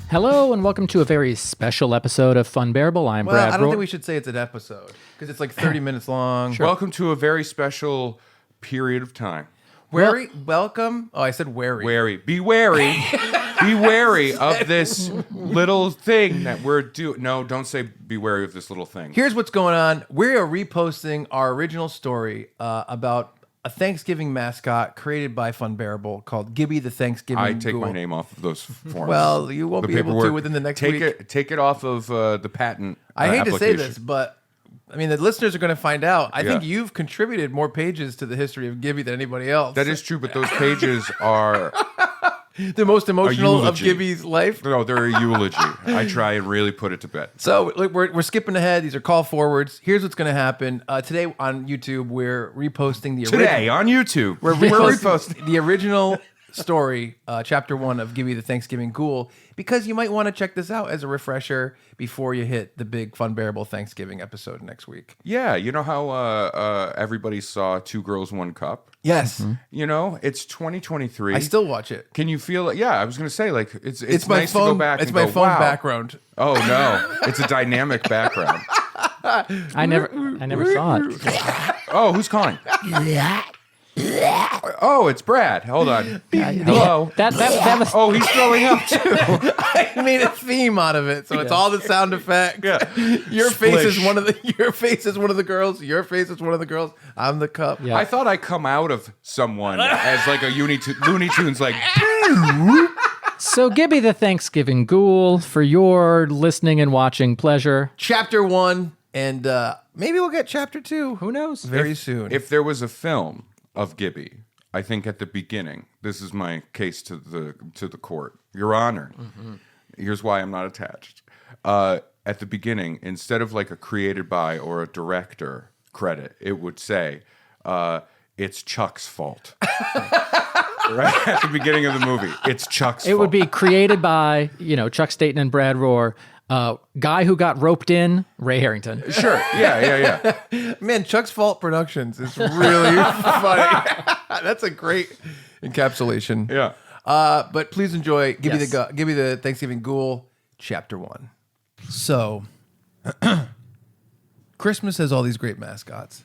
Hello and welcome to a very special episode of Funbearable. I'm Brad. I don't think we should say it's an episode because it's like 30 minutes long. Sure. Welcome to a very special period of time. Welcome. Oh, I said wary. Wary. Be wary. Be wary of this little thing that we're doing. No, don't say be wary of this little thing. Here's what's going on. We are reposting our original story about a Thanksgiving mascot created by Funbearable called Gibby the Thanksgiving Ghoul. I take my name off of those forms. Well, you won't be able to within the next week. Take it off of the patent I hate to say this, but I mean, the listeners are going to find out. I think you've contributed more pages to the history of Gibby than anybody else. That is true, but those pages are... the most emotional of Gibby's life? No, they're a eulogy. I try and really put it to bed. So we're skipping ahead. These are call forwards. Here's what's going to happen. Today on YouTube, we're reposting the original... Today on YouTube, we're reposting the original story, Chapter 1 of Gibby the Thanksgiving Ghoul, because you might want to check this out as a refresher before you hit the big Funbearable Thanksgiving episode next week. Yeah, you know how everybody saw Two Girls, One Cup? Yes. Mm-hmm. You know, it's 2023. I still watch it. Can you feel it? Yeah, I was going to say, like, it's my nice phone, to go back it's and my go, phone wow. background. Oh, no. It's a dynamic background. I never saw it. Oh, who's calling? Oh, it's Brad. Hold on. Hello. That was... Oh, he's throwing up too. I made a theme out of it, so it's all the sound effects. Yeah. Your face is Splish. one of the. Your face is one of the girls. Your face is one of the girls. I'm the cup. Yeah. I thought I come out of someone as like a Looney Tunes, like. So Gibby the Thanksgiving Ghoul, for your listening and watching pleasure. Chapter 1, and maybe we'll get Chapter 2. Who knows? Very soon. If there was a film of Gibby, I think at the beginning, this is my case to the court, Your Honor. Mm-hmm. Here's why I'm not attached. At the beginning, instead of like a created by or a director credit, it would say it's Chuck's fault. Right at the beginning of the movie, it's Chuck's fault. It would be created by, Chuck Staten and Brad Rohr. Guy who got roped in, Ray Harrington. Sure. Yeah. Man, Chuck's Fault Productions is really funny. That's a great encapsulation. Yeah. But please enjoy Gibby Yes. Gibby the Thanksgiving Ghoul, Chapter 1. So, Christmas has all these great mascots.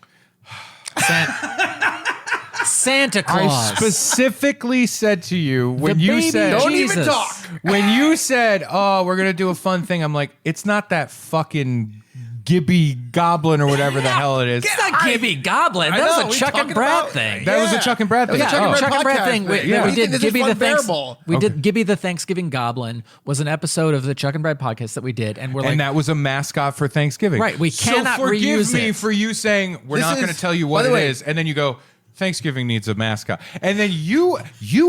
Santa Claus. I specifically said to you when The you baby said Don't Jesus. even talk. when you said, "Oh, we're gonna do a fun thing," I'm like, it's not that fucking Gibby Goblin or whatever the hell it is. It's not Gibby Goblin. I That know, was we a Chuck and talking Brad about- thing. That was a Chuck and Brad thing. That was a Chuck and Brad Chuck and Brad podcast thing. We thing. did This is Gibby the Funbearable. We did Gibby the Thanksgiving Goblin was an episode of the Chuck and Brad podcast that we did, and we're like, And that was a mascot for Thanksgiving. Right, we cannot so forgive reuse me it. for you saying we're This not going is- to tell you by what the it way- is, and then you go, Thanksgiving needs a mascot, and then you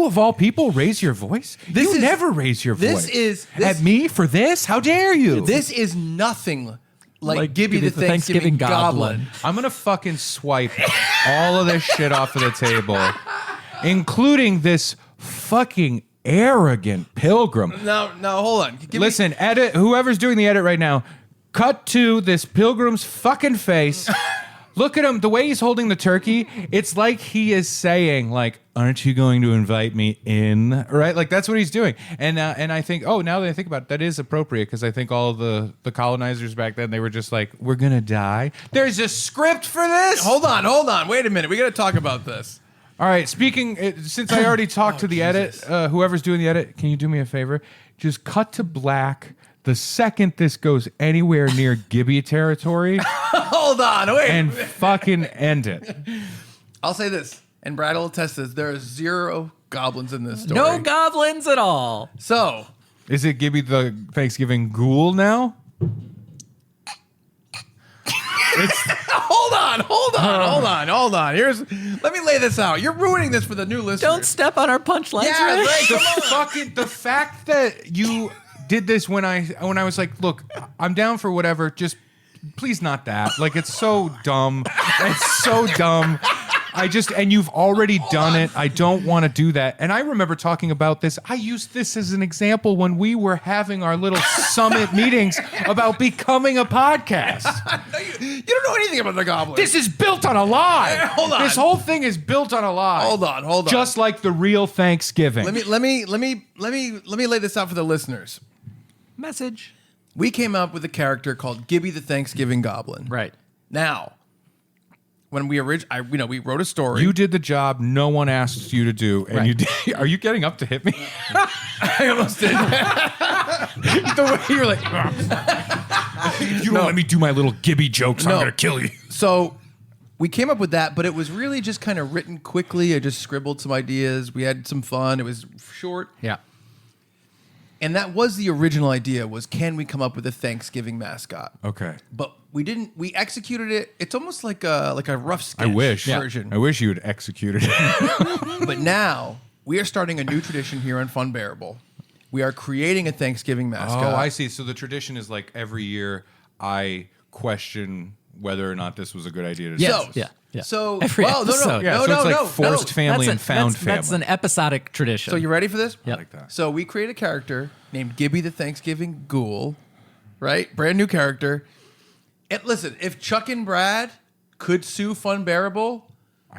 of all people raise your voice. This You is- never raise your this voice is- at me for this. How dare you? This is nothing like Gibby the Thanksgiving Thanksgiving Goblin. Goblin. I'm gonna fucking swipe all of this shit off of the table, including this fucking arrogant pilgrim. No, hold on. Listen, edit. Whoever's doing the edit right now, cut to this pilgrim's fucking face. Look at him. The way he's holding the turkey, it's like he is saying, like, "Aren't you going to invite me in?" Right? Like that's what he's doing. And I think, oh, now that I think about it, that is appropriate because I think all of the colonizers back then, they were just like, "We're gonna die." There's a script for this. Hold on. Wait a minute. We got to talk about this. All right. Since I already talked to the edit, whoever's doing the edit, can you do me a favor? Just cut to black the second this goes anywhere near Gibby territory. Hold on. Wait. And fucking end it. I'll say this, and Brad will attest this. There are 0 goblins in this story. No goblins at all. So, Is it Gibby the Thanksgiving Ghoul now? hold on. Let me lay this out. You're ruining this for the new listeners. Don't step on our punchlines, Yeah, Rich. right. The fact that you did this when I was like, look, I'm down for whatever, just please not that. Like it's so dumb. It's so dumb. And you've already done it. I don't want to do that. And I remember talking about this. I used this as an example when we were having our little summit meetings about becoming a podcast. You don't know anything about the goblins. This is built on a lie. Hold on. This whole thing is built on a lie. Hold on. Just like the real Thanksgiving. Let me lay this out for the listeners. Message. We came up with a character called Gibby the Thanksgiving Goblin. Right. Now, when we we wrote a story. You did the job no one asked you to do, and you did. Are you getting up to hit me? I almost did. The way you're like, if you don't let me do my little Gibby jokes, I'm No. gonna kill you. So we came up with that, but it was really just kind of written quickly. I just scribbled some ideas. We had some fun. It was short. Yeah. And that was the original idea, was can we come up with a Thanksgiving mascot? Okay. But we didn't. We executed it. It's almost like a rough sketch I wish. version. I wish you had executed it. But now we are starting a new tradition here on Funbearable. We are creating a Thanksgiving mascot. Oh, I see. So the tradition is like every year I question whether or not this was a good idea to do. So, Yeah. So, Every well, no, episode. Yeah, no, so no, it's like no, forced no. family and found That's family. an episodic tradition. So you ready for this? Yep. like that. So we create a character named Gibby the Thanksgiving Ghoul, right? Brand new character. And listen, if Chuck and Brad could sue Funbearable,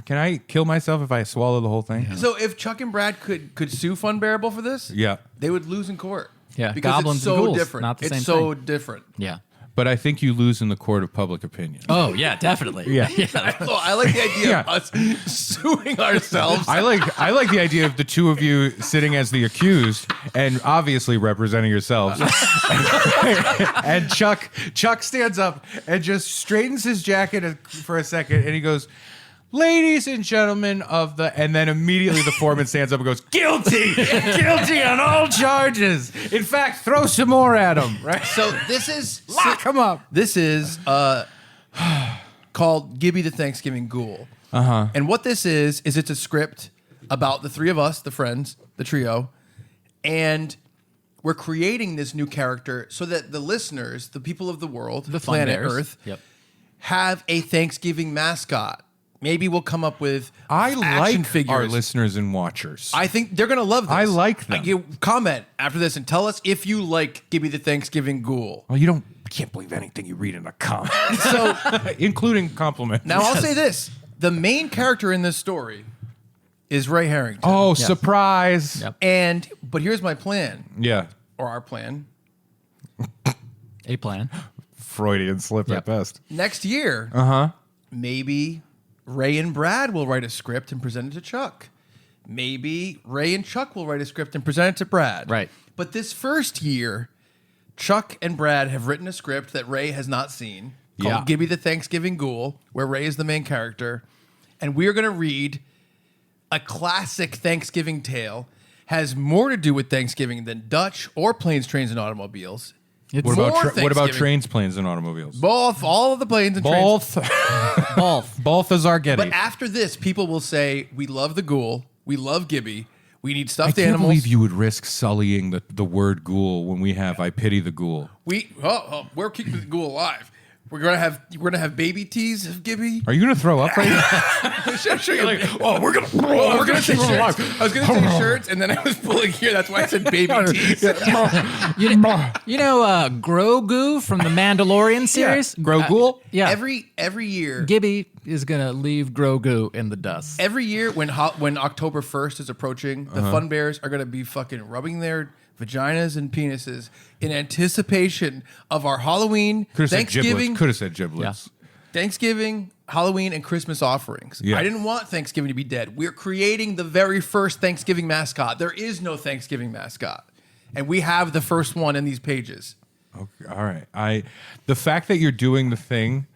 Can I kill myself if I swallow the whole thing? so if Chuck and Brad could sue Funbearable for this, Yeah. they would lose in court. Yeah, because goblins it's and so ghouls, different. not the it's same so thing. different. Yeah. But I think you lose in the court of public opinion. Oh yeah, definitely. Yeah. I like the idea Yeah. of us suing ourselves. I like the idea of the two of you sitting as the accused and obviously representing yourselves. And Chuck stands up and just straightens his jacket for a second and he goes, "Ladies and gentlemen of the," and then immediately the foreman stands up and goes, "Guilty! Guilty on all charges. In fact, throw some more at him." Right? So this is Lock him up. This is called Gibby the Thanksgiving Ghoul. Uh-huh. And what this is it's a script about the three of us, the friends, the trio, and we're creating this new character so that the listeners, the people of the world, the planet Funbears. Earth, Yep. have a Thanksgiving mascot. Maybe we'll come up with I action like figures. our listeners and watchers. I think they're gonna love this. I like them. You comment after this and tell us if you like Gibby the Thanksgiving Ghoul. Well, you can't believe anything you read in a comment, So including compliments. now I'll say this: the main character in this story is Ray Harrington. Oh, surprise. Yep. But here's my plan, Yeah. or our plan. A plan. Freudian slip Yep. at best. Next year, maybe Ray and Brad will write a script and present it to Chuck. Maybe Ray and Chuck will write a script and present it to Brad. Right. But this first year, Chuck and Brad have written a script that Ray has not seen called Yeah. Gibby the Thanksgiving Ghoul, where Ray is the main character. And we're going to read a classic Thanksgiving tale, has more to do with Thanksgiving than Dutch or planes, trains, and automobiles. It's What about More what about Thanksgiving. trains, planes, and automobiles? Both, all of the planes and trains. Both. both. Both is Argetti. But after this, people will say, we love the ghoul, we love Gibby, we need I stuffed can't animals. believe you would risk sullying the word ghoul when we have I pity the ghoul. We're keeping the ghoul alive. We're gonna have baby teas of Gibby. Are you going to throw up right now? Show you. We're gonna say shirts. I was gonna say shirts, and then I was pulling here. That's why I said baby teas. You know Grogu from the Mandalorian series? Grogu? Yeah. Every year, Gibby is going to leave Grogu in the dust. every year when October 1st is approaching, the Fun Bears are gonna be fucking rubbing their vaginas and penises in anticipation of our Halloween, Could have said Thanksgiving, giblets. Could have said giblets. Thanksgiving, Halloween, and Christmas offerings. Yeah. I didn't want Thanksgiving to be dead. We're creating the very first Thanksgiving mascot. There is no Thanksgiving mascot. And we have the first one in these pages. Okay, all right. The fact that you're doing the thing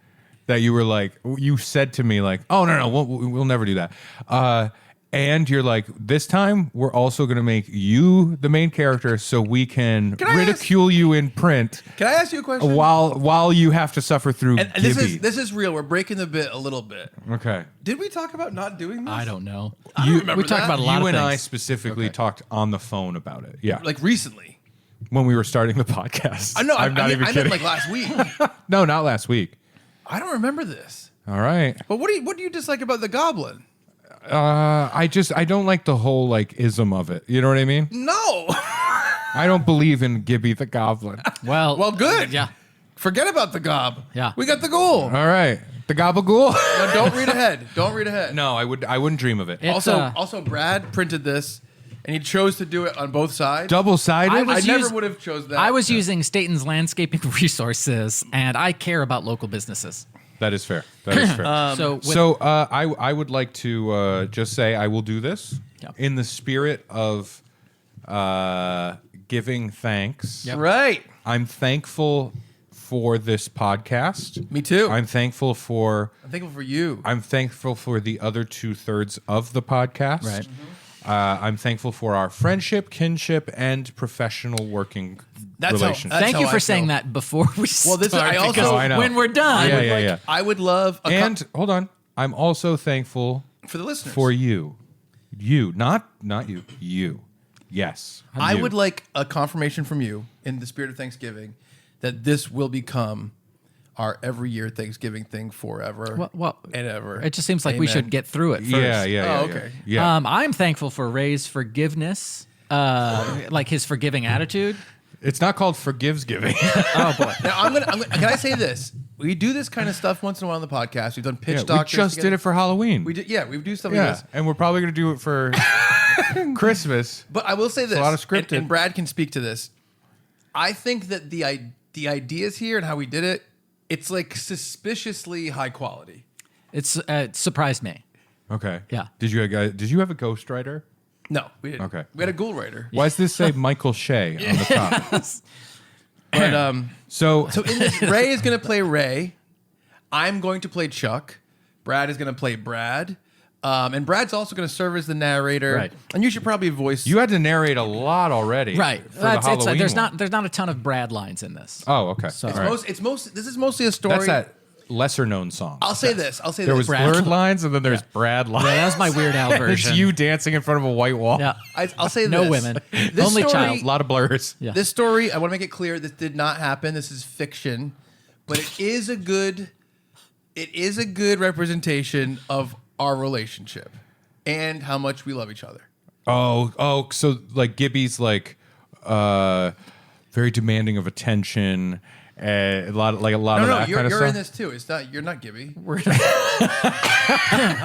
that you were like, you said to me like, oh no, we'll never do that. And you're like, this time we're also going to make you the main character so we can I ridicule you in print Can I ask you a question? while you have to suffer through and Gibby. this is real. We're breaking the bit a little bit. Okay. Did we talk about not doing this? I don't know. I don't remember we talked that. about a lot You of and things. I specifically talked on the phone about it. Yeah. Like recently. when we were starting the podcast. I know. I'm not even I kidding. meant like last week. No, not last week. I don't remember this. All right. But what do you dislike about the goblin? I don't like the whole like ism of it. You know what I mean? No. I don't believe in Gibby the Goblin. Well, good. Yeah. Forget about the gob. Yeah. We got the ghoul. All right. The Gabagool? No, don't read ahead. Don't read ahead. No, I wouldn't dream of it. It's, Also, Brad printed this, and he chose to do it on both sides. Double-sided? I never would have chose that. I was using Staten's landscaping resources, and I care about local businesses. That is fair. That is fair. I would like to just say I will do this in the spirit of giving thanks. Yep. right. I'm thankful for this podcast. Me too. I'm thankful for you. I'm thankful for the other 2/3 of the podcast. Right. I'm thankful for our friendship, kinship, and professional working relationship. That's Thank how you I for saying feel. that before we start. this is- I also- because Oh, I know. when we're done, Yeah. I would love Hold on. I'm also thankful for the listeners. for you. You, not you. You. Yes. I You. would like a confirmation from you in the spirit of Thanksgiving that this will become our every year Thanksgiving thing forever and ever. it just seems like we Amen. should get through it first. Yeah. Oh, okay. Yeah. I'm thankful for Ray's forgiveness, like his forgiving attitude. It's not called Forgivesgiving. Oh boy. Now I'm gonna. Can I say this? We do this kind of stuff once in a while on the podcast. We've done pitch Yeah, we doctors. just together. did it for Halloween. We did. Yeah, we do stuff like Yeah, this. and we're probably going to do it for Christmas. But I will say this, a lot of scripted. and Brad can speak to this. I think that the ideas here and how we did it, it's like suspiciously high quality. It surprised me. Okay. Yeah. Did you have a ghostwriter? No, we didn't. Okay. We had a ghoul writer. Why does this say Michael Shea on the top? But So so in this, Ray is going to play Ray. I'm going to play Chuck. Brad is going to play Brad. And Brad's also going to serve as the narrator. Right. And you should probably voice. you had to narrate a lot already. Right. For the Halloween there's one. not a ton of Brad lines in this. Oh, okay. So- All This right. is mostly a story. That's that lesser known song. I'll say this. There was Brad. blurred lines and then there's Brad lines. Yeah, that was my Weird Al It's version. you dancing in front of a white wall. Yeah. I'll say No this. women. This Only story- child. A lot of blurs. Yeah. This story, I want to make it clear, this did not happen. This is fiction, but it is a good representation of our relationship and how much we love each other. Oh, so like Gibby's like very demanding of attention, a lot of No, that you're kind of in stuff. this too. You're not Gibby. All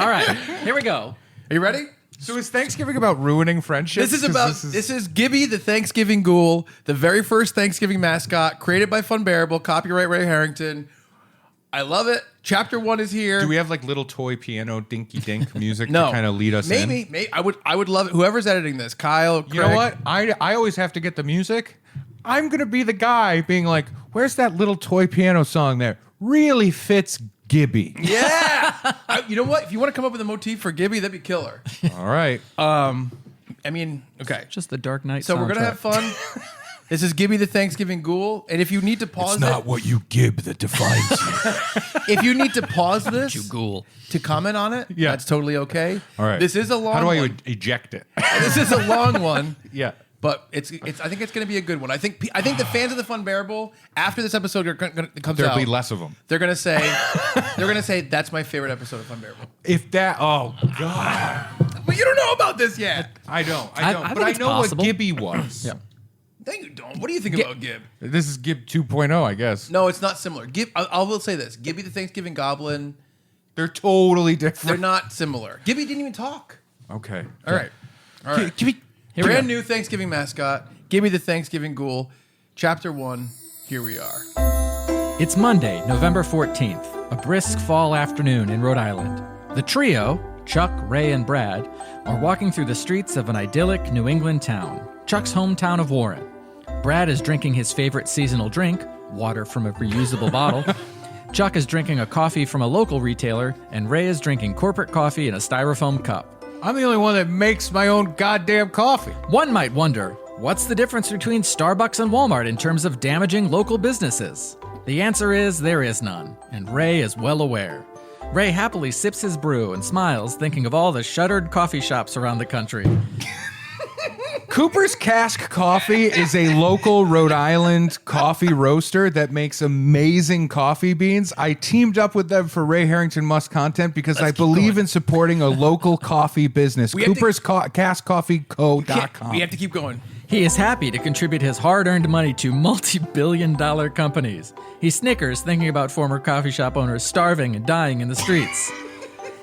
right. Here we go. Are you ready? So is Thanksgiving about ruining friendships? This is Gibby the Thanksgiving Ghoul, the very first Thanksgiving mascot, created by Funbearable, copyright Ray Harrington. I love it. Chapter 1 is here. Do we have like little toy piano dinky dink music no to kind of lead us in? Maybe I would love it. Whoever's editing this, Kyle, Craig. You know what? I always have to get the music. I'm gonna be the guy being like, "Where's that little toy piano song that really fits Gibby?" Yeah. You know what? If you want to come up with a motif for Gibby, that'd be killer. All right. I mean, okay. Just the Dark Knight. So we're gonna have fun. This is Gibby the Thanksgiving Ghoul, and if you need to pause what you gib that defines you. if you need to pause this Ghoul. to comment on it, Yeah. that's totally okay. All right. This is a long How do I one. eject it? This is a long one. Yeah. But I think it's going to be a good one. I think the fans of the Funbearable, after this episode comes There'll out, be less of them. they're gonna say that's my favorite episode of Funbearable. If that, oh god, But you don't know about this yet. I don't. I But think I it's know possible. what Gibby was. Yeah. No, you don't. What do you think about Gib? This is Gib 2.0, I guess. No, it's not similar. I will say this: Gibby the Thanksgiving Goblin. They're totally They're different. not similar. Gibby didn't even talk. Okay. All right. Gibby. Here we Brand go. new Thanksgiving mascot, Gibby the Thanksgiving Ghoul, Chapter 1. Here we are. It's Monday, November 14th, a brisk fall afternoon in Rhode Island. The trio, Chuck, Ray, and Brad, are walking through the streets of an idyllic New England town, Chuck's hometown of Warren. Brad is drinking his favorite seasonal drink, water from a reusable bottle. Chuck is drinking a coffee from a local retailer, and Ray is drinking corporate coffee in a styrofoam cup. I'm the only one that makes my own goddamn coffee. One might wonder, what's the difference between Starbucks and Walmart in terms of damaging local businesses? The answer is there is none, and Ray is well aware. Ray happily sips his brew and smiles, thinking of all the shuttered coffee shops around the country. Cooper's Cask Coffee is a local Rhode Island coffee roaster that makes amazing coffee beans. I teamed up with them for Ray Harrington Must content because I believe in supporting a local coffee business. We have to- Cooper's CaskCoffeeCo.com. We have to keep going. He is happy to contribute his hard-earned money to multi-billion-dollar companies. He snickers thinking about former coffee shop owners starving and dying in the streets.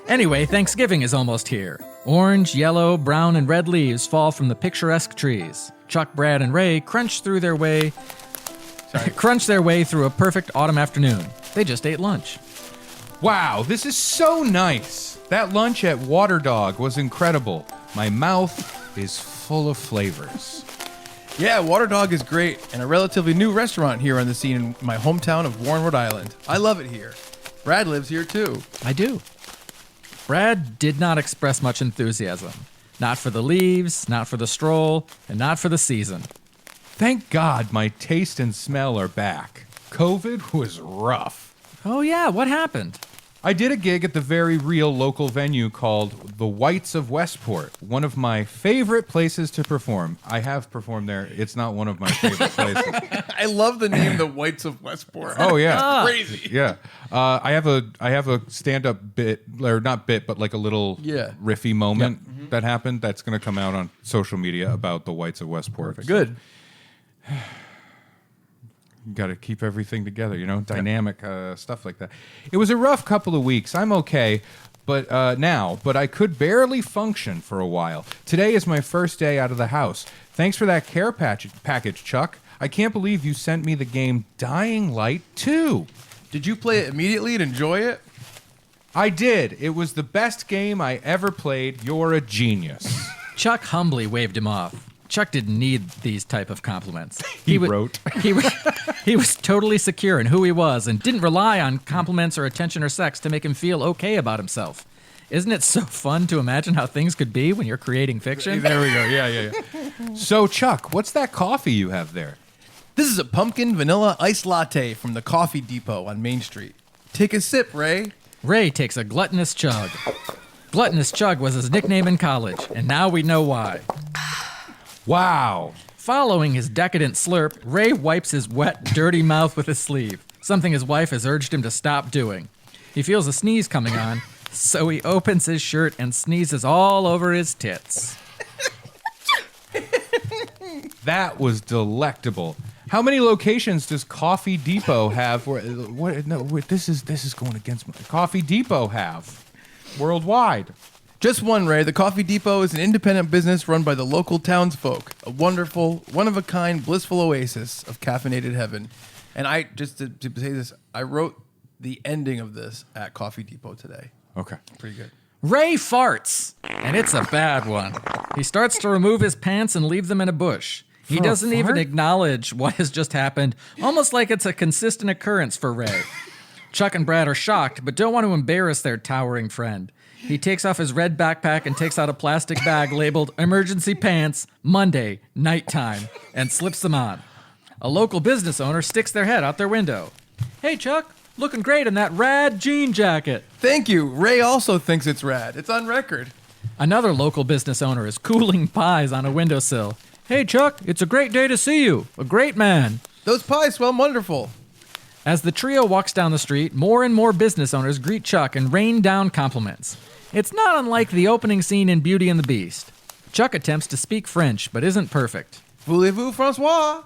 Anyway, Thanksgiving is almost here. Orange, yellow, brown, and red leaves fall from the picturesque trees. Chuck, Brad, and Ray crunch their way through a perfect autumn afternoon. They just ate lunch. Wow, this is so nice. That lunch at Water Dog was incredible. My mouth is full of flavors. Yeah, Water Dog is great, and a relatively new restaurant here on the scene in my hometown of Warren, Rhode Island. I love it here. Brad lives here too. I do. Brad did not express much enthusiasm. Not for the leaves, not for the stroll, and not for the season. Thank God my taste and smell are back. COVID was rough. Oh yeah, what happened? I did a gig at the very real local venue called The Whites of Westport, one of my favorite places to perform. I have performed there. It's not one of my favorite places. I love the name The Whites of Westport. Oh yeah, Crazy. yeah. I have a stand-up bit, or not bit, but like a little riffy moment that happened. That's going to come out on social media about The Whites of Westport. Perfect. Good. Got to keep everything together, dynamic stuff like that. It was a rough couple of weeks. I'm okay, but I could barely function for a while. Today is my first day out of the house. Thanks for that care package, Chuck. I can't believe you sent me the game Dying Light 2. Did you play it immediately and enjoy it? I did. It was the best game I ever played. You're a genius. Chuck humbly waved him off. Chuck didn't need these type of compliments. He wrote. He was totally secure in who he was and didn't rely on compliments or attention or sex to make him feel okay about himself. Isn't it so fun to imagine how things could be when you're creating fiction? There we go. Yeah. So, Chuck, what's that coffee you have there? This is a pumpkin vanilla iced latte from the Coffee Depot on Main Street. Take a sip, Ray. Ray takes a gluttonous chug. Gluttonous Chug was his nickname in college, and now we know why. Wow. Following his decadent slurp, Ray wipes his wet, dirty mouth with his sleeve, something his wife has urged him to stop doing. He feels a sneeze coming on, so he opens his shirt and sneezes all over his tits. That was delectable. How many locations does Coffee Depot have? This is going against my Coffee Depot have worldwide. Just one, Ray. The Coffee Depot is an independent business run by the local townsfolk. A wonderful, one-of-a-kind, blissful oasis of caffeinated heaven. And to say this, I wrote the ending of this at Coffee Depot today. Okay. Pretty good. Ray farts, and it's a bad one. He starts to remove his pants and leave them in a bush. He doesn't even acknowledge what has just happened, almost like it's a consistent occurrence for Ray. Chuck and Brad are shocked, but don't want to embarrass their towering friend. He takes off his red backpack and takes out a plastic bag labeled Emergency Pants, Monday, Nighttime, and slips them on. A local business owner sticks their head out their window. Hey, Chuck, looking great in that rad jean jacket. Thank you. Ray also thinks it's rad. It's on record. Another local business owner is cooling pies on a windowsill. Hey, Chuck, it's a great day to see you. A great man. Those pies smell wonderful. As the trio walks down the street, more and more business owners greet Chuck and rain down compliments. It's not unlike the opening scene in Beauty and the Beast. Chuck attempts to speak French, but isn't perfect. Voulez-vous, Francois?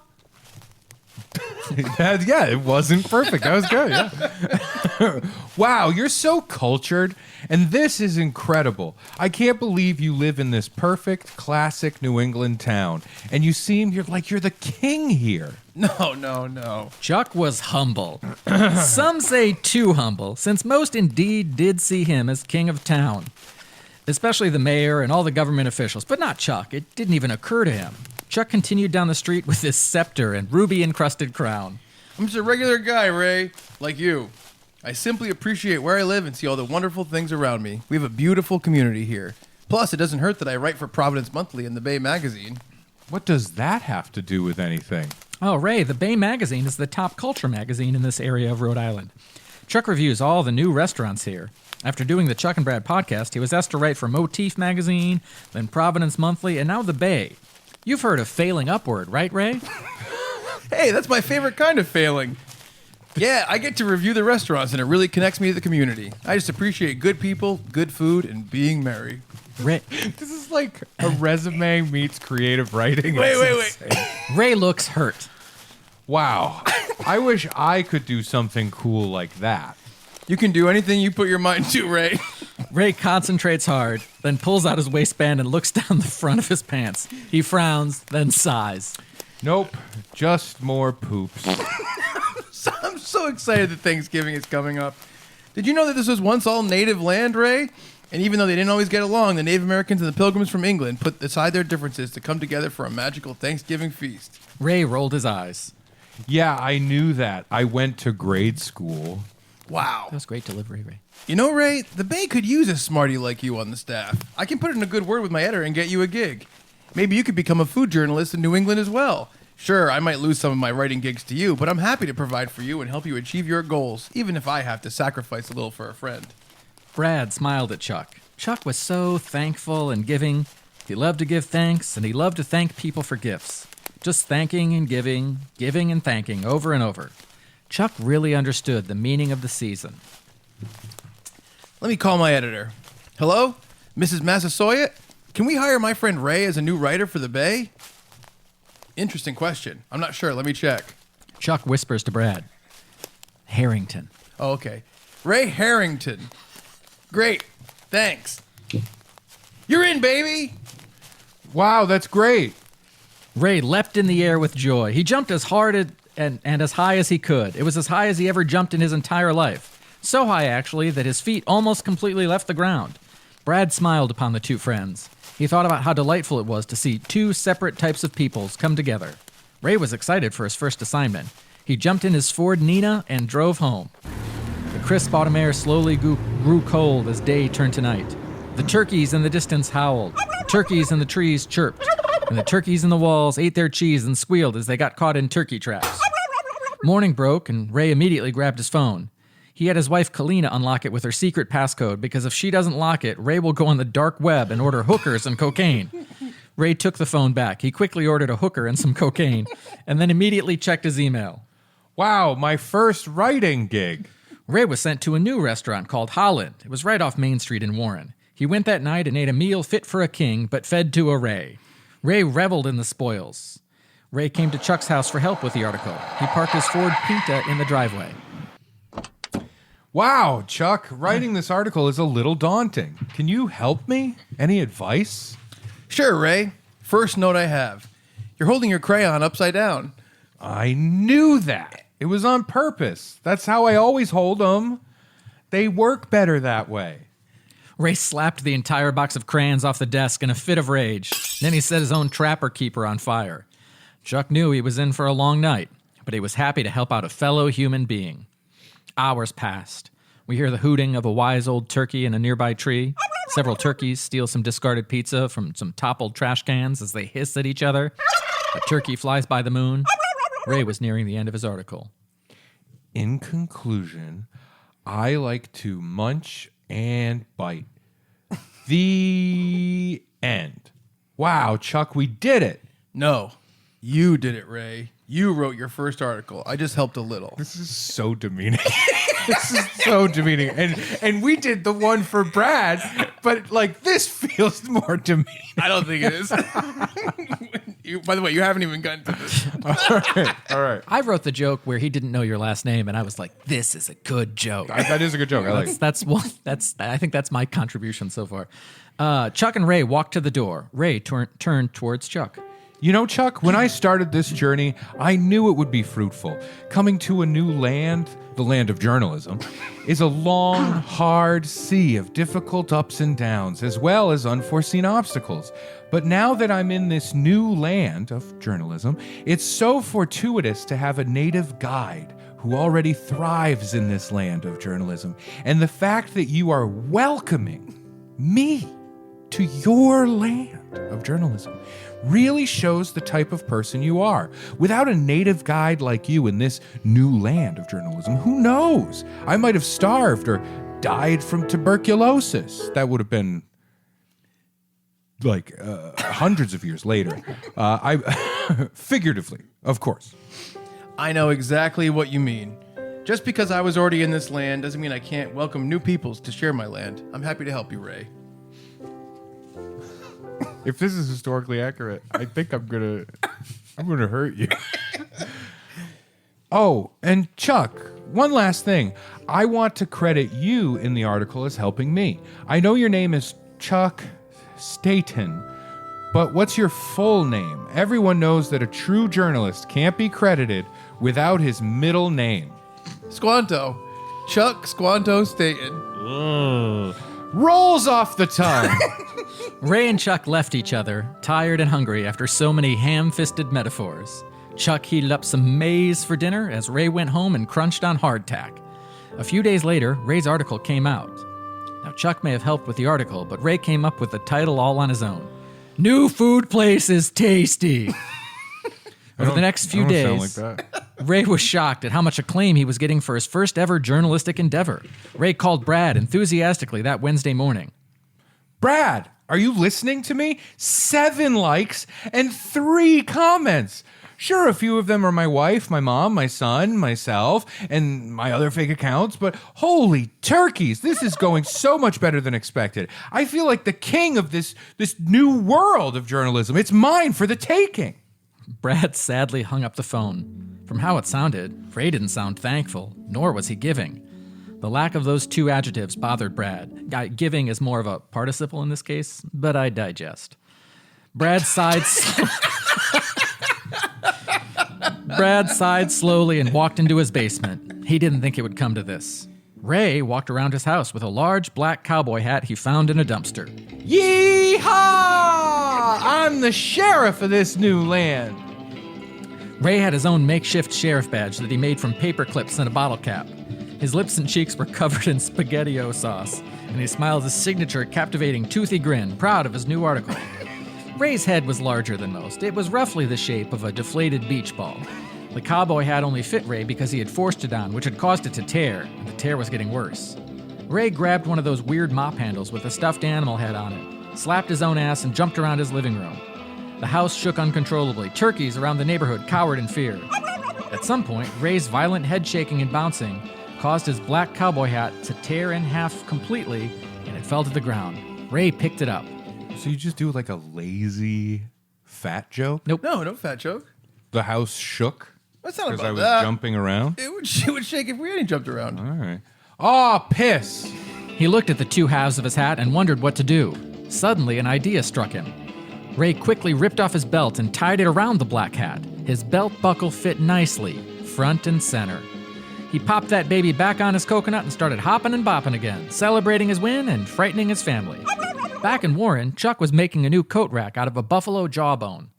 Yeah, it wasn't perfect. That was good, yeah. Wow, you're so cultured, and this is incredible. I can't believe you live in this perfect, classic New England town, and you're the king here. No. Chuck was humble. Some say too humble, since most indeed did see him as king of town. Especially the mayor and all the government officials, but not Chuck. It didn't even occur to him. Chuck continued down the street with his scepter and ruby-encrusted crown. I'm just a regular guy, Ray, like you. I simply appreciate where I live and see all the wonderful things around me. We have a beautiful community here. Plus, it doesn't hurt that I write for Providence Monthly and the Bay Magazine. What does that have to do with anything? Oh, Ray, the Bay Magazine is the top culture magazine in this area of Rhode Island. Chuck reviews all the new restaurants here. After doing the Chuck and Brad podcast, he was asked to write for Motif Magazine, then Providence Monthly, and now the Bay. You've heard of failing upward, right, Ray? Hey, that's my favorite kind of failing. Yeah, I get to review the restaurants, and it really connects me to the community. I just appreciate good people, good food, and being merry. Ray, This is like a resume meets creative writing. Wait. Ray looks hurt. Wow. I wish I could do something cool like that. You can do anything you put your mind to, Ray. Ray concentrates hard, then pulls out his waistband and looks down the front of his pants. He frowns, then sighs. Nope, just more poops. I'm so excited that Thanksgiving is coming up. Did you know that this was once all native land, Ray? And even though they didn't always get along, the Native Americans and the Pilgrims from England put aside their differences to come together for a magical Thanksgiving feast. Ray rolled his eyes. Yeah, I knew that. I went to grade school. Wow. That was great delivery, Ray. You know, Ray, the Bay could use a smarty like you on the staff. I can put in a good word with my editor and get you a gig. Maybe you could become a food journalist in New England as well. Sure, I might lose some of my writing gigs to you, but I'm happy to provide for you and help you achieve your goals, even if I have to sacrifice a little for a friend. Brad smiled at Chuck. Chuck was so thankful and giving. He loved to give thanks, and he loved to thank people for gifts. Just thanking and giving, giving and thanking over and over. Chuck really understood the meaning of the season. Let me call my editor. Hello? Mrs. Massasoit? Can we hire my friend Ray as a new writer for the Bay? Interesting question. I'm not sure. Let me check. Chuck whispers to Brad. Harrington. Oh, okay. Ray Harrington. Great. Thanks. You're in, baby. Wow, that's great. Ray leapt in the air with joy. He jumped as hard and as high as he could. It was as high as he ever jumped in his entire life. So high, actually, that his feet almost completely left the ground. Brad smiled upon the two friends. He thought about how delightful it was to see two separate types of peoples come together. Ray was excited for his first assignment. He jumped in his Ford Nina and drove home. The crisp autumn air slowly grew cold as day turned to night. The turkeys in the distance howled. The turkeys in the trees chirped. And the turkeys in the walls ate their cheese and squealed as they got caught in turkey traps. Morning broke, and Ray immediately grabbed his phone. He had his wife Kalina unlock it with her secret passcode because if she doesn't lock it, Ray will go on the dark web and order hookers and cocaine. Ray took the phone back. He quickly ordered a hooker and some cocaine, and then immediately checked his email. Wow, my first writing gig. Ray was sent to a new restaurant called Holland. It was right off Main Street in Warren. He went that night and ate a meal fit for a king, but fed to a Ray. Ray reveled in the spoils. Ray came to Chuck's house for help with the article. He parked his Ford Pinta in the driveway. Wow, Chuck, writing this article is a little daunting. Can you help me? Any advice? Sure, Ray. First note I have. You're holding your crayon upside down. I knew that. It was on purpose. That's how I always hold them. They work better that way. Ray slapped the entire box of crayons off the desk in a fit of rage. Then he set his own trapper keeper on fire. Chuck knew he was in for a long night, but he was happy to help out a fellow human being. Hours passed. We hear the hooting of a wise old turkey in a nearby tree. Several turkeys steal some discarded pizza from some toppled trash cans as they hiss at each other. A turkey flies by the moon. Ray was nearing the end of his article. In conclusion, I like to munch and bite. The end. Wow, Chuck, we did it. No, you did it, Ray. You wrote your first article. I just helped a little. This is so demeaning. This is so demeaning. And we did the one for Brad, but like this feels more demeaning. I don't think it is. By the way, you haven't even gotten to this. All right. I wrote the joke where he didn't know your last name, and I was like, "This is a good joke." That is a good joke. I like it. I think that's my contribution so far. Chuck and Ray walked to the door. Ray turned towards Chuck. You know, Chuck, when I started this journey, I knew it would be fruitful. Coming to a new land, the land of journalism, is a long, hard sea of difficult ups and downs, as well as unforeseen obstacles. But now that I'm in this new land of journalism, it's so fortuitous to have a native guide who already thrives in this land of journalism. And the fact that you are welcoming me to your land of journalism really shows the type of person you are. Without a native guide like you in this new land of journalism, who knows? I might have starved or died from tuberculosis. That would have been like hundreds of years later. I figuratively, of course. I know exactly what you mean. Just because I was already in this land doesn't mean I can't welcome new peoples to share my land. I'm happy to help you, Ray. If this is historically accurate, I think I'm gonna hurt you. Oh, and Chuck, one last thing. I want to credit you in the article as helping me. I know your name is Chuck Staten, but what's your full name? Everyone knows that a true journalist can't be credited without his middle name. Squanto. Chuck Squanto Staten. Rolls off the tongue. Ray and Chuck left each other, tired and hungry after so many ham-fisted metaphors. Chuck heated up some maize for dinner as Ray went home and crunched on hardtack. A few days later, Ray's article came out. Now, Chuck may have helped with the article, but Ray came up with the title all on his own. New food place is tasty. Over the next few days, Ray was shocked at how much acclaim he was getting for his first ever journalistic endeavor. Ray called Brad enthusiastically that Wednesday morning. Brad, are you listening to me? 7 likes and 3 comments. Sure, a few of them are my wife, my mom, my son, myself, and my other fake accounts, but holy turkeys, this is going so much better than expected. I feel like the king of this new world of journalism. It's mine for the taking. Brad sadly hung up the phone. From how it sounded, Ray didn't sound thankful, nor was he giving. The lack of those 2 adjectives bothered Brad. Giving is more of a participle in this case, but I digest. Brad sighed slowly and walked into his basement. He didn't think it would come to this. Ray walked around his house with a large black cowboy hat he found in a dumpster. Yee-haw! I'm the sheriff of this new land. Ray had his own makeshift sheriff badge that he made from paper clips and a bottle cap. His lips and cheeks were covered in SpaghettiO sauce, and he smiled his signature captivating toothy grin, proud of his new article. Ray's head was larger than most. It was roughly the shape of a deflated beach ball. The cowboy hat only fit Ray because he had forced it on, which had caused it to tear, and the tear was getting worse. Ray grabbed one of those weird mop handles with a stuffed animal head on it, slapped his own ass, and jumped around his living room. The house shook uncontrollably. Turkeys around the neighborhood cowered in fear. At some point, Ray's violent head shaking and bouncing caused his black cowboy hat to tear in half completely, and it fell to the ground. Ray picked it up. So you just do like a lazy fat joke? Nope. No fat joke. The house shook That's not because about I was that. jumping around? It would shake if we hadn't jumped around. All right. Oh, piss. He looked at the 2 halves of his hat and wondered what to do. Suddenly, an idea struck him. Ray quickly ripped off his belt and tied it around the black hat. His belt buckle fit nicely, front and center. He popped that baby back on his coconut and started hopping and bopping again, celebrating his win and frightening his family. Back in Warren, Chuck was making a new coat rack out of a buffalo jawbone.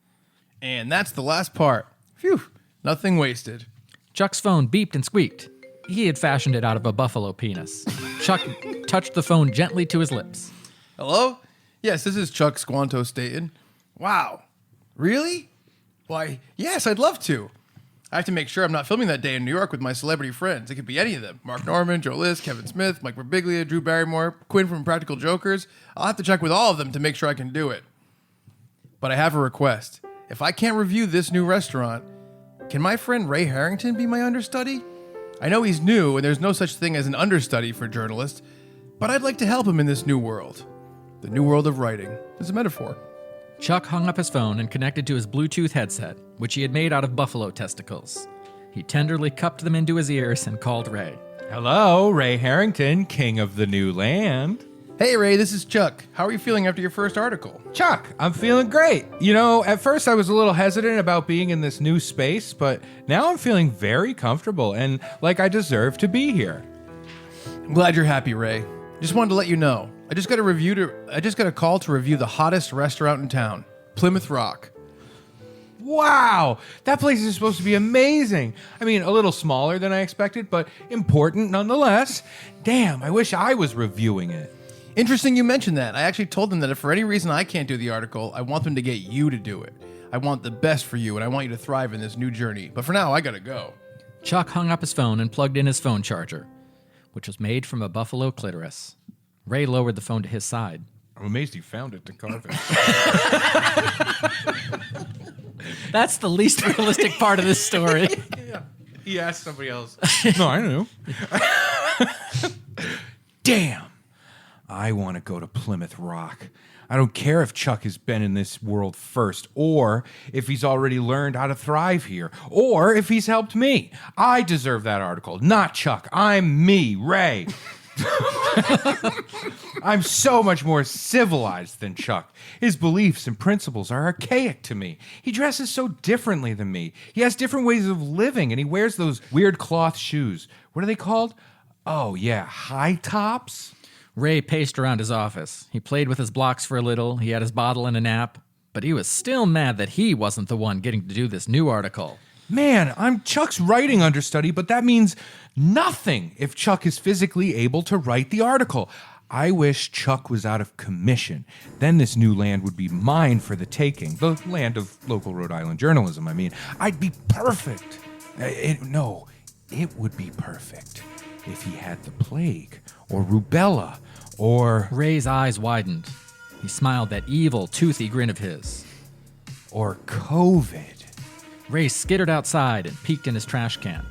And that's the last part. Phew, nothing wasted. Chuck's phone beeped and squeaked. He had fashioned it out of a buffalo penis. Chuck touched the phone gently to his lips. Hello? Yes, this is Chuck Squanto Staten. Wow. Really? Why, yes, I'd love to. I have to make sure I'm not filming that day in New York with my celebrity friends. It could be any of them. Mark Norman, Joe List, Kevin Smith, Mike Birbiglia, Drew Barrymore, Quinn from Practical Jokers. I'll have to check with all of them to make sure I can do it. But I have a request. If I can't review this new restaurant, can my friend Ray Harrington be my understudy? I know he's new and there's no such thing as an understudy for journalists, but I'd like to help him in this new world. The new world of writing. It's a metaphor. Chuck hung up his phone and connected to his Bluetooth headset, which he had made out of buffalo testicles. He tenderly cupped them into his ears and called Ray. Hello, Ray Harrington, king of the new land. Hey Ray, this is Chuck. How are you feeling after your first article? Chuck, I'm feeling great. You know, at first I was a little hesitant about being in this new space, but now I'm feeling very comfortable and like I deserve to be here. I'm glad you're happy, Ray. Just wanted to let you know. I just got a call to review the hottest restaurant in town, Plymouth Rock. Wow, that place is supposed to be amazing. I mean, a little smaller than I expected, but important nonetheless. Damn, I wish I was reviewing it. Interesting you mentioned that. I actually told them that if for any reason I can't do the article, I want them to get you to do it. I want the best for you, and I want you to thrive in this new journey. But for now, I gotta go. Chuck hung up his phone and plugged in his phone charger, which was made from a buffalo clitoris. Ray lowered the phone to his side. I'm amazed he found it to carve it. That's the least realistic part of this story. He asked somebody else. No, I knew. Damn. I want to go to Plymouth Rock. I don't care if Chuck has been in this world first, or if he's already learned how to thrive here, or if he's helped me. I deserve that article, not Chuck. I'm me, Ray. I'm so much more civilized than Chuck. His beliefs and principles are archaic to me. He dresses so differently than me. He has different ways of living, and he wears those weird cloth shoes. What are they called? Oh, yeah, high tops? Ray paced around his office. He played with his blocks for a little. He had his bottle and a nap. But he was still mad that he wasn't the one getting to do this new article. Man, I'm Chuck's writing understudy, but that means nothing if Chuck is physically able to write the article. I wish Chuck was out of commission. Then this new land would be mine for the taking. The land of local Rhode Island journalism, I mean. I'd be perfect. It would be perfect if he had the plague, or rubella, or... Ray's eyes widened. He smiled that evil, toothy grin of his. Or COVID. Ray skittered outside and peeked in his trash can.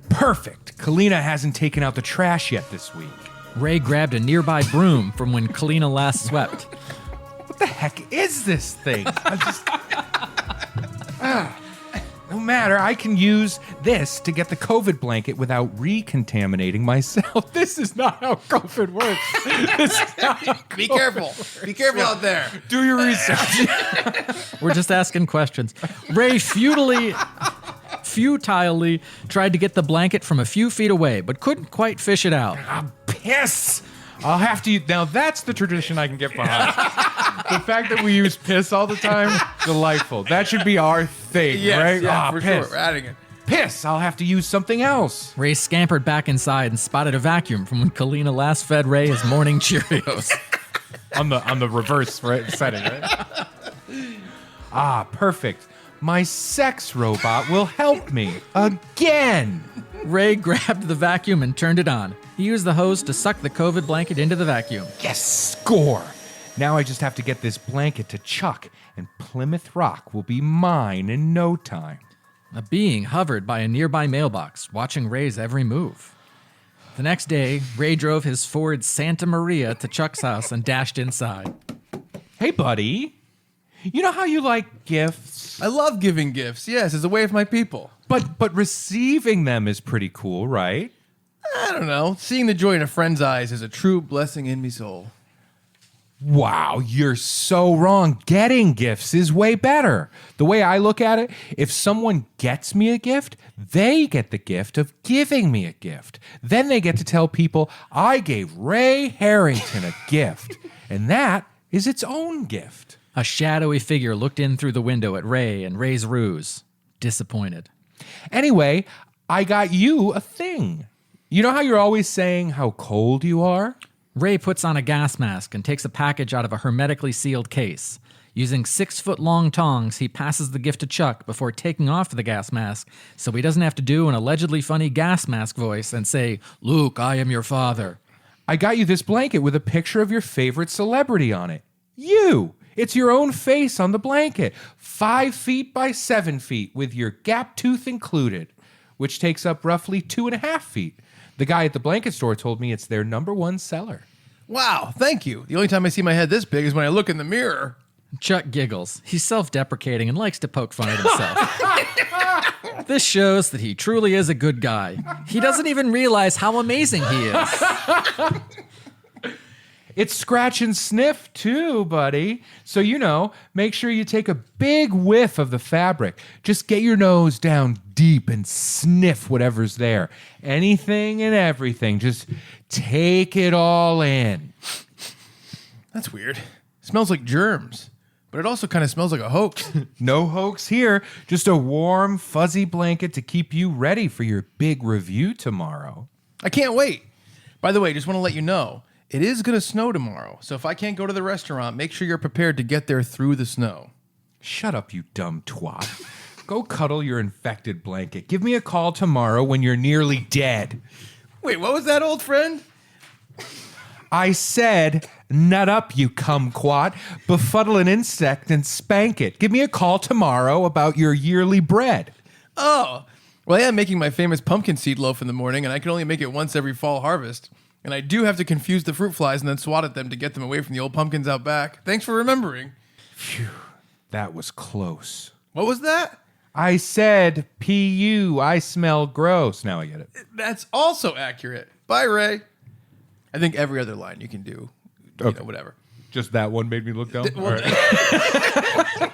Perfect. Kalina hasn't taken out the trash yet this week. Ray grabbed a nearby broom from when Kalina last swept. What the heck is this thing? No matter, I can use this to get the COVID blanket without recontaminating myself. This is not how COVID works. This is not how Be careful. Be careful out there. Do your research. We're just asking questions. Ray futilely tried to get the blanket from a few feet away, but couldn't quite fish it out. Piss. I'll have to use... Now that's the tradition I can get behind. The fact that we use piss all the time, delightful. That should be our thing, right? Yeah, for piss. sure. We're adding it. Piss. I'll have to use something else. Ray scampered back inside and spotted a vacuum from when Kalina last fed Ray his morning Cheerios. on the reverse setting, right? Perfect. My sex robot will help me again. Ray grabbed the vacuum and turned it on. He used the hose to suck the COVID blanket into the vacuum. Yes, score. Now I just have to get this blanket to Chuck, and Plymouth Rock will be mine in no time. A being hovered by a nearby mailbox, watching Ray's every move. The next day, Ray drove his Ford Santa Maria to Chuck's house and dashed inside. Hey, buddy. You know how you like gifts? I love giving gifts. Yes, it's a way of my people. But receiving them is pretty cool, right? I don't know. Seeing the joy in a friend's eyes is a true blessing in me soul. Wow, you're so wrong. Getting gifts is way better. The way I look at it, if someone gets me a gift, they get the gift of giving me a gift. Then they get to tell people, I gave Ray Harrington a gift. And that is its own gift. A shadowy figure looked in through the window at Ray and Ray's ruse, disappointed. Anyway, I got you a thing. You know how you're always saying how cold you are? Ray puts on a gas mask and takes a package out of a hermetically sealed case. Using 6-foot-long tongs, he passes the gift to Chuck before taking off the gas mask so he doesn't have to do an allegedly funny gas mask voice and say, Luke, I am your father. I got you this blanket with a picture of your favorite celebrity on it. You! It's your own face on the blanket. 5 feet by 7 feet with your gap tooth included, which takes up roughly 2.5 feet. The guy at the blanket store told me it's their #1 seller. Wow, thank you. The only time I see my head this big is when I look in the mirror. Chuck giggles. He's self-deprecating and likes to poke fun at himself. This shows that he truly is a good guy. He doesn't even realize how amazing he is. It's scratch and sniff too, buddy. So, make sure you take a big whiff of the fabric. Just get your nose down deep and sniff whatever's there. Anything and everything. Just take it all in. That's weird. It smells like germs, but it also kind of smells like a hoax. No hoax here. Just a warm, fuzzy blanket to keep you ready for your big review tomorrow. I can't wait. By the way, just want to let you know, it is going to snow tomorrow, so if I can't go to the restaurant, make sure you're prepared to get there through the snow. Shut up, you dumb twat. Go cuddle your infected blanket. Give me a call tomorrow when you're nearly dead. Wait, what was that, old friend? I said, nut up, you kumquat. Befuddle an insect and spank it. Give me a call tomorrow about your yearly bread. Oh, well, I am making my famous pumpkin seed loaf in the morning, and I can only make it once every fall harvest. And I do have to confuse the fruit flies and then swat at them to get them away from the old pumpkins out back. Thanks for remembering. Phew, that was close. What was that? I said P.U. I smell gross. Now I get it. That's also accurate. Bye, Ray. I think every other line you can do, whatever. Just that one made me look dumb. All right.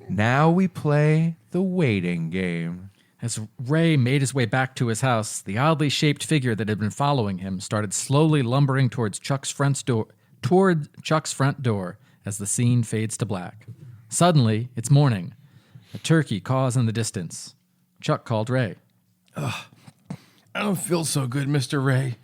Now we play the waiting game. As Ray made his way back to his house, the oddly shaped figure that had been following him started slowly lumbering towards Chuck's front door as the scene fades to black. Suddenly, it's morning. A turkey caws in the distance. Chuck called Ray. I don't feel so good, Mr. Ray.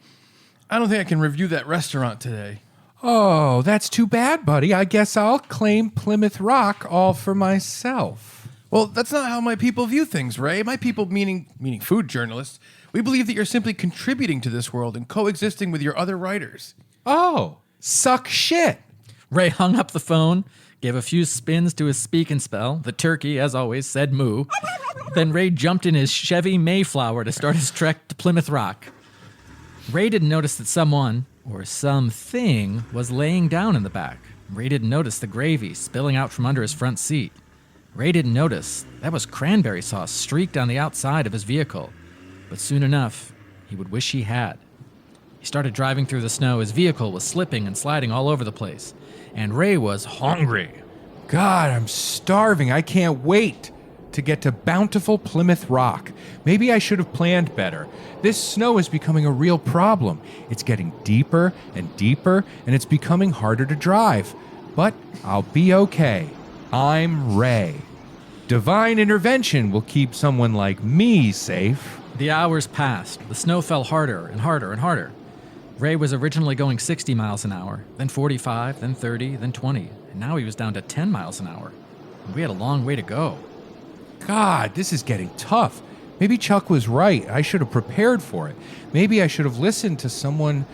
I don't think I can review that restaurant today. Oh, that's too bad, buddy. I guess I'll claim Plymouth Rock all for myself. Well, that's not how my people view things, Ray. My people, meaning food journalists, we believe that you're simply contributing to this world and coexisting with your other writers. Oh, suck shit. Ray hung up the phone, gave a few spins to his speak and spell. The turkey, as always, said moo. Then Ray jumped in his Chevy Mayflower to start his trek to Plymouth Rock. Ray didn't notice that someone, or something, was laying down in the back. Ray didn't notice the gravy spilling out from under his front seat. Ray didn't notice that was cranberry sauce streaked on the outside of his vehicle. But soon enough, he would wish he had. He started driving through the snow. His vehicle was slipping and sliding all over the place. And Ray was hungry. God, I'm starving. I can't wait to get to bountiful Plymouth Rock. Maybe I should have planned better. This snow is becoming a real problem. It's getting deeper and deeper, and it's becoming harder to drive. But I'll be okay. I'm Ray. Divine intervention will keep someone like me safe. The hours passed. The snow fell harder and harder and harder. Ray was originally going 60 miles an hour, then 45, then 30, then 20, and now he was down to 10 miles an hour. We had a long way to go. God, this is getting tough. Maybe Chuck was right. I should have prepared for it. Maybe I should have listened to someone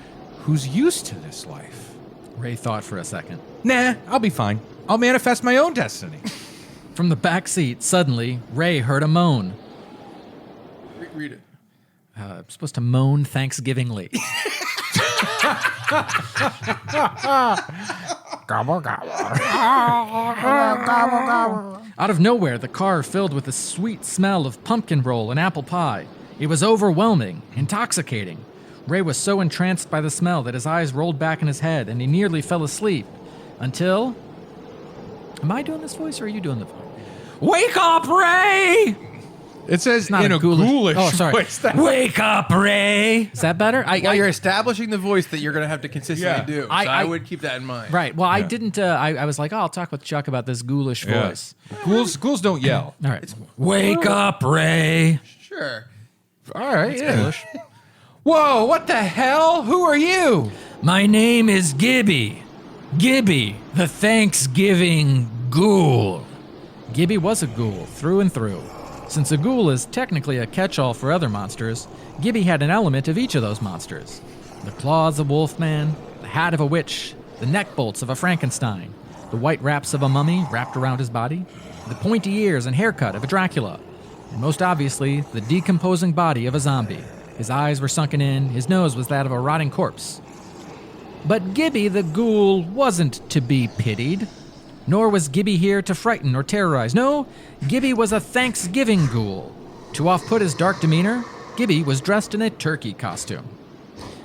who's used to this life. Ray thought for a second. Nah, I'll be fine. I'll manifest my own destiny. From the back seat, suddenly, Ray heard a moan. Read it. I'm supposed to moan thanksgivingly. Gobble, gobble. Out of nowhere, the car filled with the sweet smell of pumpkin roll and apple pie. It was overwhelming, intoxicating. Ray was so entranced by the smell that his eyes rolled back in his head and he nearly fell asleep. Until... Am I doing this voice or are you doing the voice? Wake up, Ray! It says Not in a ghoulish voice. Wake up, Ray! Is that better? Well, you're establishing the voice that you're going to have to consistently do. So I would keep that in mind. Right. Well, I didn't. I was like, oh, I'll talk with Chuck about this ghoulish voice. Ghouls don't yell. All right. Wake up, Ray! Sure. All right. Ghoulish. Whoa! What the hell? Who are you? My name is Gibby. Gibby the Thanksgiving Ghoul. Gibby was a ghoul through and through. Since a ghoul is technically a catch-all for other monsters, Gibby had an element of each of those monsters. The claws of a wolfman, the hat of a witch, the neck bolts of a Frankenstein, the white wraps of a mummy wrapped around his body, the pointy ears and haircut of a Dracula, and most obviously, the decomposing body of a zombie. His eyes were sunken in, his nose was that of a rotting corpse. But Gibby the ghoul wasn't to be pitied. Nor was Gibby here to frighten or terrorize. No, Gibby was a Thanksgiving ghoul. To off-put his dark demeanor, Gibby was dressed in a turkey costume.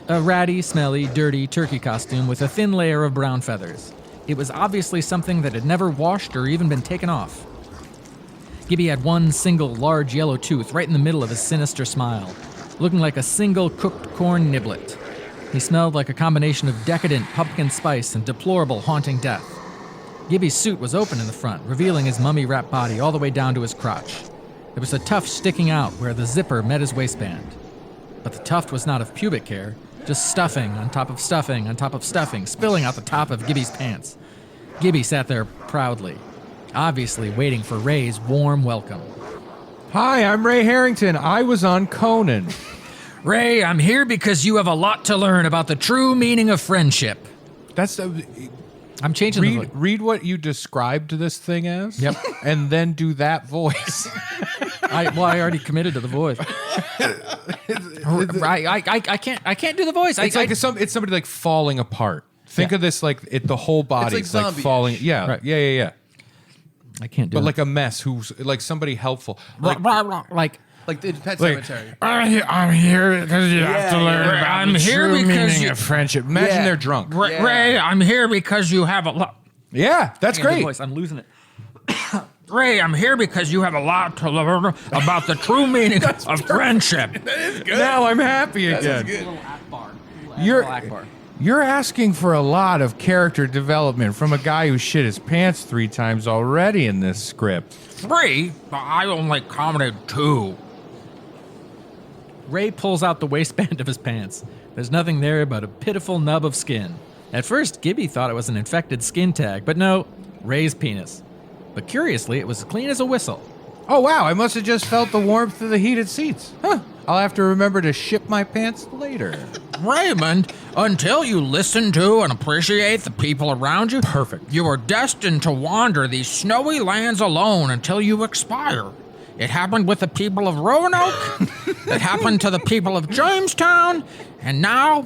A ratty, smelly, dirty turkey costume with a thin layer of brown feathers. It was obviously something that had never washed or even been taken off. Gibby had one single large yellow tooth right in the middle of his sinister smile, looking like a single cooked corn niblet. He smelled like a combination of decadent pumpkin spice and deplorable haunting death. Gibby's suit was open in the front, revealing his mummy-wrapped body all the way down to his crotch. There was a tuft sticking out where the zipper met his waistband. But the tuft was not of pubic hair, just stuffing on top of stuffing on top of stuffing, spilling out the top of Gibby's pants. Gibby sat there proudly, obviously waiting for Ray's warm welcome. Hi, I'm Ray Harrington. I was on Conan. Ray, I'm here because you have a lot to learn about the true meaning of friendship. That's... I'm changing the voice. Read what you described this thing as. Yep. And then do that voice. I already committed to the voice. I can't do the voice. It's somebody like falling apart. Think of this like the whole body It's like like zombie-ish. falling. Yeah, Right. yeah. I can't do But it. like a mess who's like somebody helpful. like Like the Pet Cemetery. I'm here because you have to learn about I'm the here true because meaning you- of friendship. Imagine Yeah. they're drunk. Yeah. Ray, I'm here because you have a lot. Yeah, that's great. Voice. I'm losing it. Ray, I'm here because you have a lot to learn about the true meaning of friendship. Now I'm happy again. You're asking for a lot of character development from a guy who shit his pants 3 times already in this script. 3? I only counted 2. Ray pulls out the waistband of his pants. There's nothing there but a pitiful nub of skin. At first, Gibby thought it was an infected skin tag, but no, Ray's penis. But curiously, it was clean as a whistle. Oh wow, I must have just felt the warmth of the heated seats. Huh. I'll have to remember to ship my pants later. Raymond, until you listen to and appreciate the people around you, Perfect. you are destined to wander these snowy lands alone until you expire. It happened with the people of Roanoke, it happened to the people of Jamestown, and now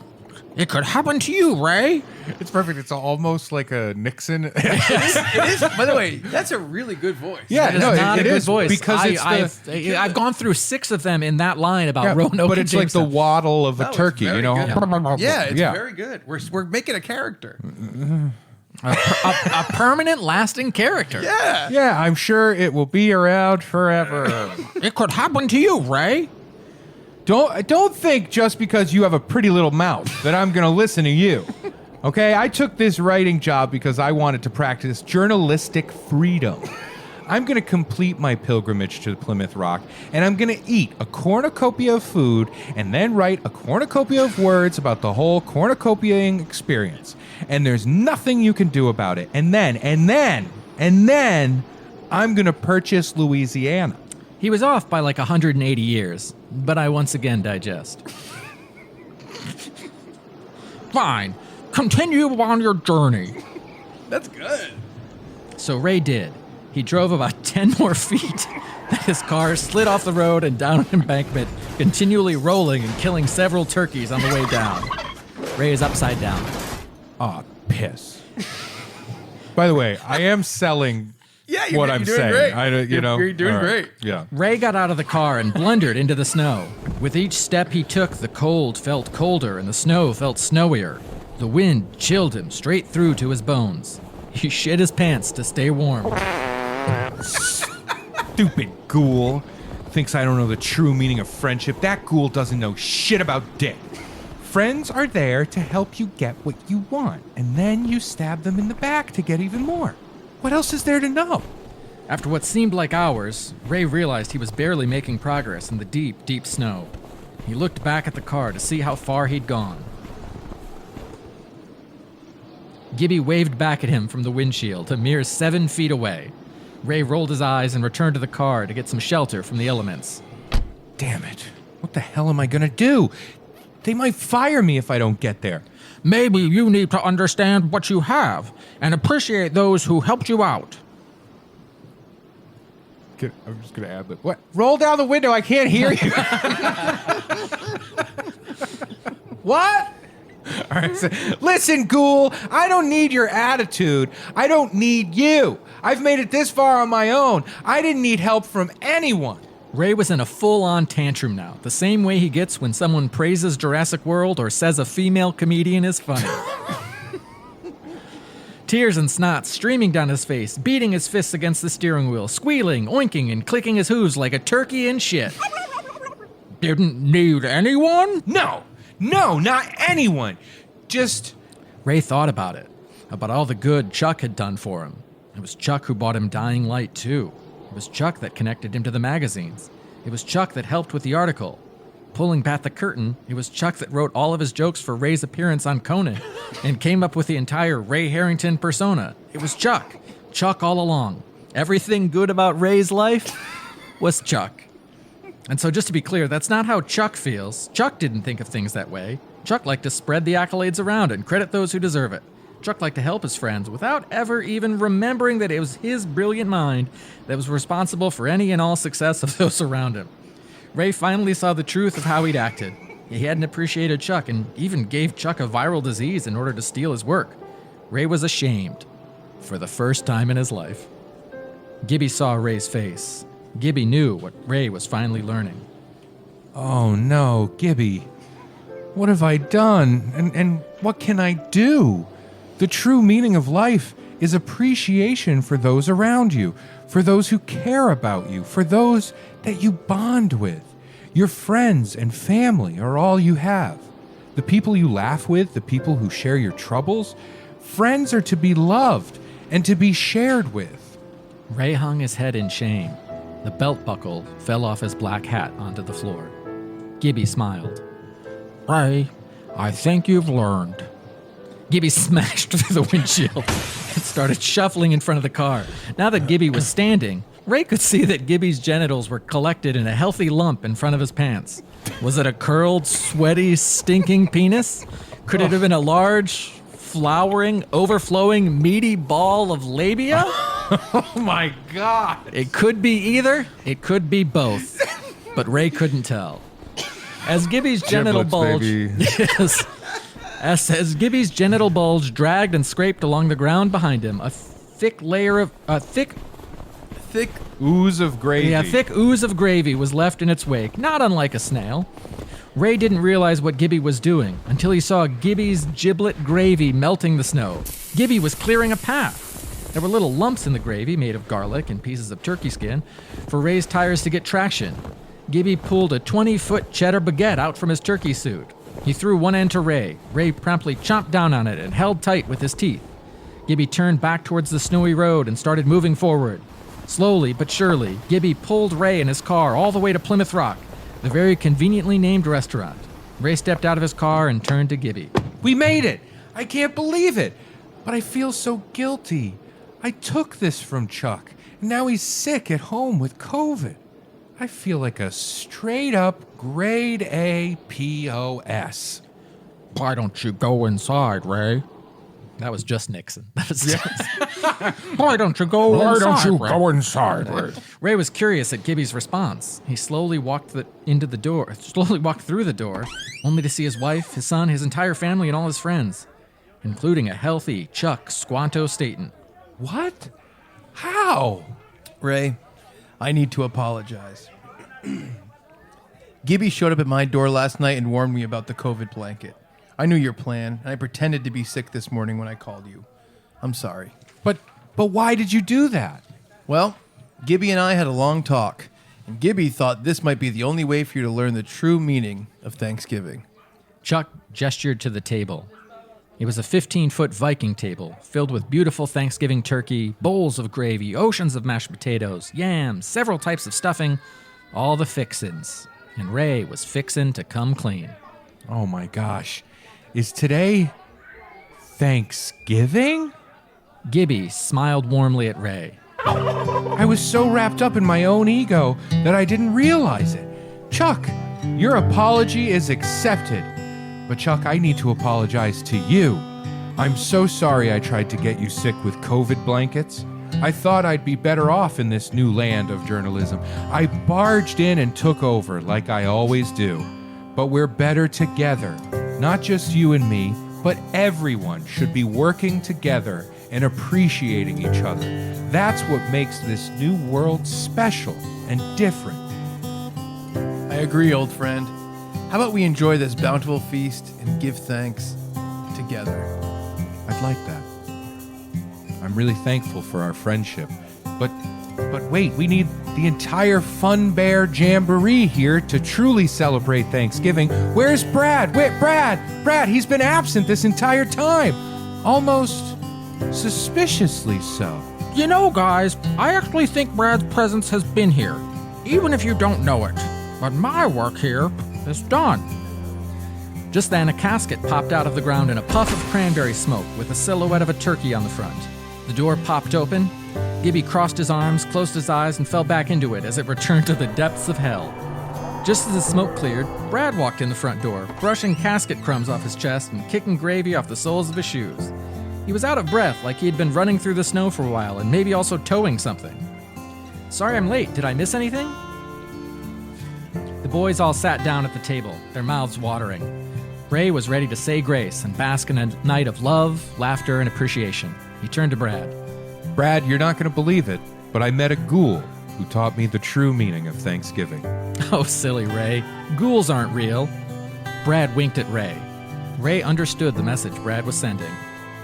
it could happen to you, Ray. It's perfect. It's almost like a Nixon. It is. By the way, that's a really good voice. Yeah, That is no, not it a good is voice. because I've gone through 6 of them in that line about yeah, Roanoke but and it's like the Jamestown. waddle of a That was turkey, very you know? good. Yeah, it's Yeah. very good. We're making a character. a permanent, lasting character. Yeah. Yeah, I'm sure it will be around forever. It could happen to you, Ray. Don't think just because you have a pretty little mouth that I'm going to listen to you. Okay, I took this writing job because I wanted to practice journalistic freedom. I'm going to complete my pilgrimage to Plymouth Rock, and I'm going to eat a cornucopia of food and then write a cornucopia of words about the whole cornucopiaing experience. And there's nothing you can do about it. And then, I'm going to purchase Louisiana. He was off by like 180 years, but I once again digest. Fine. Continue on your journey. That's good. So Ray did. He drove about 10 more feet. His car slid off the road and down an embankment, continually rolling and killing several turkeys on the way down. Ray is upside down. Aw, piss. By the way, I am selling Yeah, what you're I'm doing saying. great. You're doing All right. great. Yeah. Ray got out of the car and blundered into the snow. With each step he took, the cold felt colder and the snow felt snowier. The wind chilled him straight through to his bones. He shit his pants to stay warm. Stupid ghoul. Thinks I don't know the true meaning of friendship. That ghoul doesn't know shit about dick. Friends are there to help you get what you want, and then you stab them in the back to get even more. What else is there to know? After what seemed like hours, Ray realized he was barely making progress in the deep, deep snow. He looked back at the car to see how far he'd gone. Gibby waved back at him from the windshield, a mere 7 feet away. Ray rolled his eyes and returned to the car to get some shelter from the elements. Damn it. What the hell am I gonna do? They might fire me if I don't get there. Maybe you need to understand what you have and appreciate those who helped you out. I'm just gonna add that. What? Roll down the window. I can't hear you. What? All right. So, listen, ghoul. I don't need your attitude. I don't need you. I've made it this far on my own. I didn't need help from anyone. Ray was in a full-on tantrum now, the same way he gets when someone praises Jurassic World or says a female comedian is funny. Tears and snot streaming down his face, beating his fists against the steering wheel, squealing, oinking, and clicking his hooves like a turkey in shit. Didn't need anyone? No, not anyone. Just Ray thought about it, about all the good Chuck had done for him. It was Chuck who bought him Dying Light, too. It was Chuck that connected him to the magazines. It was Chuck that helped with the article. Pulling back the curtain, it was Chuck that wrote all of his jokes for Ray's appearance on Conan and came up with the entire Ray Harrington persona. It was Chuck. Chuck all along. Everything good about Ray's life was Chuck. And so just to be clear, that's not how Chuck feels. Chuck didn't think of things that way. Chuck liked to spread the accolades around and credit those who deserve it. Chuck liked to help his friends without ever even remembering that it was his brilliant mind that was responsible for any and all success of those around him. Ray finally saw the truth of how he'd acted. He hadn't appreciated Chuck and even gave Chuck a viral disease in order to steal his work. Ray was ashamed for the first time in his life. Gibby saw Ray's face. Gibby knew what Ray was finally learning. Oh no, Gibby. What have I done? And what can I do? The true meaning of life is appreciation for those around you, for those who care about you, for those that you bond with. Your friends and family are all you have. The people you laugh with, the people who share your troubles, friends are to be loved and to be shared with. Ray hung his head in shame. The belt buckle fell off his black hat onto the floor. Gibby smiled. Ray, I think you've learned. Gibby smashed through the windshield and started shuffling in front of the car. Now that Gibby was standing, Ray could see that Gibby's genitals were collected in a healthy lump in front of his pants. Was it a curled, sweaty, stinking penis? Could it have been a large, flowering, overflowing, meaty ball of labia? Oh my God. It could be either. It could be both. But Ray couldn't tell. As Gibby's genital bulge... Yes. As Gibby's genital bulge dragged and scraped along the ground behind him, a thick ooze of gravy. Yeah, a thick ooze of gravy was left in its wake, not unlike a snail. Ray didn't realize what Gibby was doing until he saw Gibby's giblet gravy melting the snow. Gibby was clearing a path. There were little lumps in the gravy made of garlic and pieces of turkey skin for Ray's tires to get traction. Gibby pulled a 20-foot cheddar baguette out from his turkey suit. He threw one end to Ray. Ray promptly chomped down on it and held tight with his teeth. Gibby turned back towards the snowy road and started moving forward. Slowly but surely, Gibby pulled Ray in his car all the way to Plymouth Rock, the very conveniently named restaurant. Ray stepped out of his car and turned to Gibby. We made it! I can't believe it! But I feel so guilty. I took this from Chuck, and now he's sick at home with COVID. I feel like a straight-up grade A POS. Why don't you go inside, Ray? That was just Nixon. Why don't you go inside, Ray? Ray was curious at Gibby's response. He slowly walked through the door, only to see his wife, his son, his entire family, and all his friends, including a healthy Chuck Squanto Staten. What? How? Ray, I need to apologize. Gibby showed up at my door last night and warned me about the COVID blanket. I knew your plan, and I pretended to be sick this morning when I called you. I'm sorry. But why did you do that? Well, Gibby and I had a long talk, and Gibby thought this might be the only way for you to learn the true meaning of Thanksgiving. Chuck gestured to the table. It was a 15-foot Viking table filled with beautiful Thanksgiving turkey, bowls of gravy, oceans of mashed potatoes, yams, several types of stuffing, all the fixins. And Ray was fixin' to come clean. Oh my gosh. Is today Thanksgiving? Gibby smiled warmly at Ray. I was so wrapped up in my own ego that I didn't realize it. Chuck, your apology is accepted. But Chuck, I need to apologize to you. I'm so sorry I tried to get you sick with COVID blankets. I thought I'd be better off in this new land of journalism. I barged in and took over like I always do. But we're better together. Not just you and me, but everyone should be working together and appreciating each other. That's what makes this new world special and different. I agree, old friend. How about we enjoy this bountiful feast and give thanks together? I'd like that. I'm really thankful for our friendship. But wait, we need the entire Funbear Jamboree here to truly celebrate Thanksgiving. Where's Brad? Wait, Brad, he's been absent this entire time. Almost suspiciously so. You know, guys, I actually think Brad's presence has been here, even if you don't know it. But my work here is done. Just then, a casket popped out of the ground in a puff of cranberry smoke with the silhouette of a turkey on the front. The door popped open. Gibby crossed his arms, closed his eyes, and fell back into it as it returned to the depths of hell. Just as the smoke cleared, Brad walked in the front door, brushing casket crumbs off his chest and kicking gravy off the soles of his shoes. He was out of breath, like he had been running through the snow for a while and maybe also towing something. Sorry I'm late. Did I miss anything? The boys all sat down at the table, their mouths watering. Ray was ready to say grace and bask in a night of love, laughter, and appreciation. He turned to Brad. Brad, you're not going to believe it, but I met a ghoul who taught me the true meaning of Thanksgiving. Oh, silly Ray. Ghouls aren't real. Brad winked at Ray. Ray understood the message Brad was sending.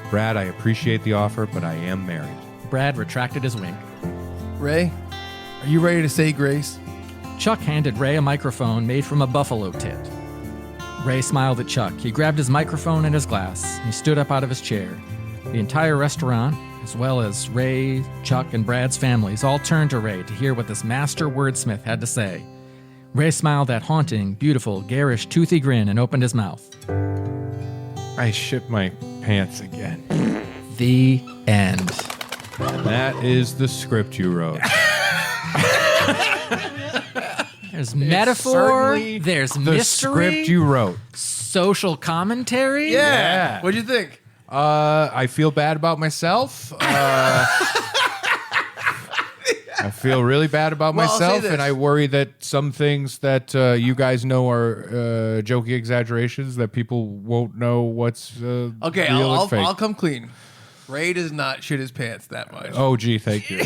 Brad, I appreciate the offer, but I am married. Brad retracted his wink. Ray, are you ready to say grace? Chuck handed Ray a microphone made from a buffalo tit. Ray smiled at Chuck. He grabbed his microphone and his glass. He stood up out of his chair. The entire restaurant, as well as Ray, Chuck, and Brad's families, all turned to Ray to hear what this master wordsmith had to say. Ray smiled that haunting, beautiful, garish, toothy grin and opened his mouth. I shit my pants again. The end. That is the script you wrote. There's metaphor, certainly there's The mystery, script you wrote. social commentary. Yeah. What'd you think? I feel bad about myself. I feel really bad about Well, I'll say myself, this. and I worry that some things that you guys know are jokey exaggerations that people won't know what's Okay, real and fake. I'll come clean. Ray does not shit his pants that much. Oh, gee, thank you.